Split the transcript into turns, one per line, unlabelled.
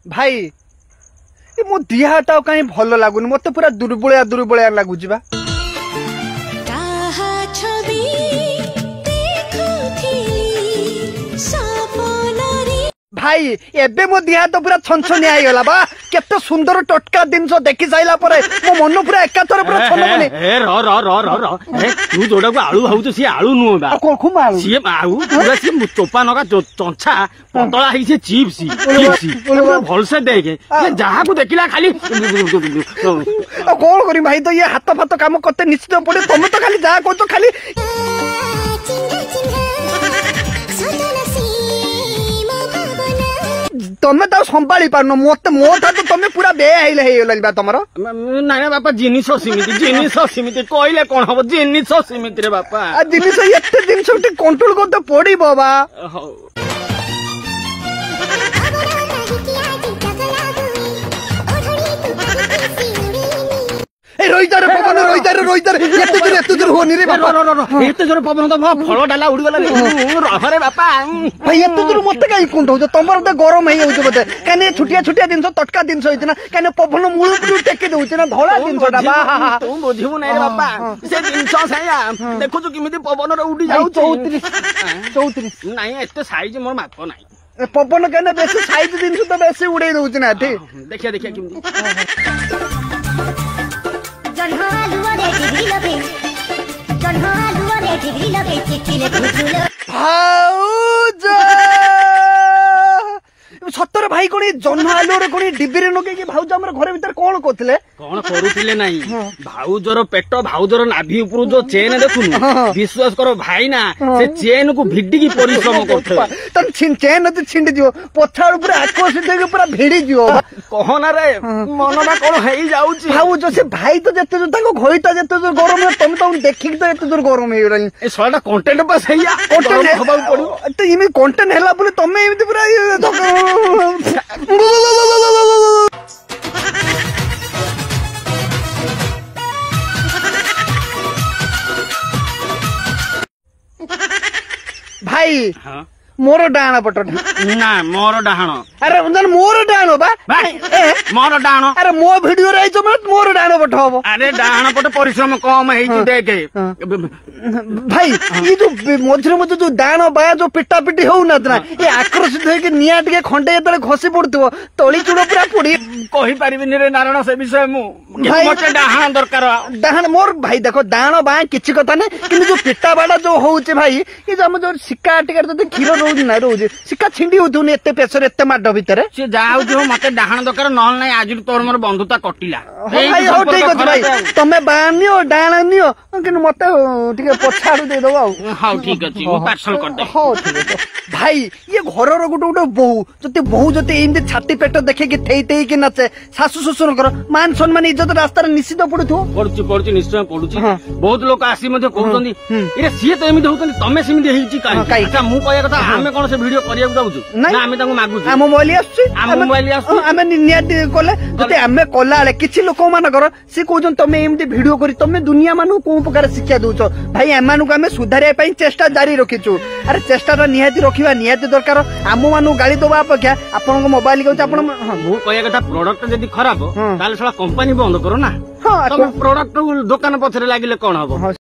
भाई ये मो देहटा कहीं भल लगुनि मत पूरा दुर्बलिया दुर्बलिया लगुच बा भाई एबे मो देह तो पूरा छनछनिया आईगला बा केते सुंदर टटका जिनस देखि साइला परे मो मन पूरा एकाथरे पूरा छनबने
ए र र र र र ए तू जोडा को आळू भाउछ सी आळू नु बा
को खुम आळू
सी आळू पूरा सी चोपा नगा चंछा पतला ही से चिप्सी भल से देखे ये जहा को देखिला खाली
कोन करी भाई तो ये हाथ फात काम करते निश्चित पड़े तुम तो खाली जा को तो खाली तमें तो संभाली पारन मत मोटा तो तमें पूरा बेहाइले हेगला तमर
ना बापा जिनिस सीमित कहले कौन हम जिनिस सीमित रे बापा
जिनिस एते जिनिस कंट्रोल करते पड़ो बा रोहितार पवन रोहितार एते दूर होनी रे बापा
एते जोर पवन तो फल डाला उड़ी गला रे बापा
भाई एते दूर मते काई कोंठ हो तमर तो गरम हे होछ बते काने छुटिया छुटिया जिंस तटका जिंस होइतना काने पवन मूल पूरी टेके दउछ ना धोला जिंसटा बा
तू बुझिबु नै रे बापा से जिंस सया देखु छु किमिति पवन रे उड़ी जाउ 34 नै एते साइज मोर माप नै
पवन काने बेसी साइज जिंस तो बेसी उड़ै दउछ ना एते
देखिया किमिति
सतर भाई कोनी जन्म आलू रे कोनी डिब्बी नगे भाउज हमर घर भीतर कोन कोथले
कोन करूतिले नाही भाउजर पेट भाउजर नाभि ऊपर जो चेन देखुनु विश्वास करो भाई ना से चेन को भिड्डी की परिश्रम करथे
तन चेन तो छिंड दियो पछाड़ ऊपर आकोश देके पूरा भिड़ी दियो
कहना रे मनना कोन हेई जाउची
भाउज से भाई तो जते जो ताको घोइता जते जो गरम है तुम तो देखि तो एते दूर गरम हे रही
ए सोडा कंटेंट बस हैया
कंटेंट हबा पड़ो तो इमे कंटेंट हेला बोले तमे एमती पूरा भाई
हाँ
मोर डाण पट
ना मोर डाहण
अरे मोर डाण बा
मोर डाहण
अरे मो वीडियो रे जो मोर डाण पट हबो
अरे डाहण पट परिश्रम कम हेई देखे
भाई ये जो मझरे मझे जो डाण बा जो पिटा पिटी हो ना ये आक्रोशित होके निया टिके खंडे जतले खसी पड़तबो तळी चुड़ पूरा पुड़ी
कहि परिबिनी रे नारायण से विषय मु मते डाहण दरकार
डाहण मोर भाई देखो डाण बा किछि कथा नै किंतु जो पिटा बाडा जो होउचे भाई ये जो हम जो सिक्का टिकर जो खीर रोज ना रोज सिक्का छिंडी होतुनी एते प्रेशर एते माड भितर से
जाउ जो मते डाहण दरकार नहल नै आज तोर मोर बंधुता कटिला
भाई हो ठीक अछि भाई तमे बानियो डाहण नियो किन मते टिके पछाडू दे दो
हां ठीक अछि वो पार्सल कर दे
हां ठीक अछि भाई ये घर रो गुटो बहु जते एमते छाती पेट देखे कि थेई कि नाचे सासु ससुर कर मान सम्मान इज्जत रास्ता रे निश्चित पड़ुथो
निश्चय पड़ुची बहुत लोग आसी मध्ये कहउतनी इरे सीए तो एमिते होतनी तमे सिमिते हेइची काई अच्छा मु कहया कथा हमें कोन से वीडियो करिया जाउछु ना हमें तांको मागुछु
हम मोबाइल आछी हमें नियाती कोले जते हमें कोला ले किछि लोक मान कर से कहउछन तमे एमते वीडियो करी तमे दुनिया मानु को प्रकार शिक्षा दउछो भाई एमानु को हमें सुधारिया पई चेष्टा जारी रखिछु अरे चेष्टा नियाती रखिबा नियाती दरकार आमु मानु गाली दबा अपेक्षा आपन मोबाइल कहउछ आपन
मु कहया कथा प्रोडक्ट जदी खराब ताले साला कंपनी बंद करो ना
हां
तम प्रोडक्ट दुकान पछरे लागिले कोन हबो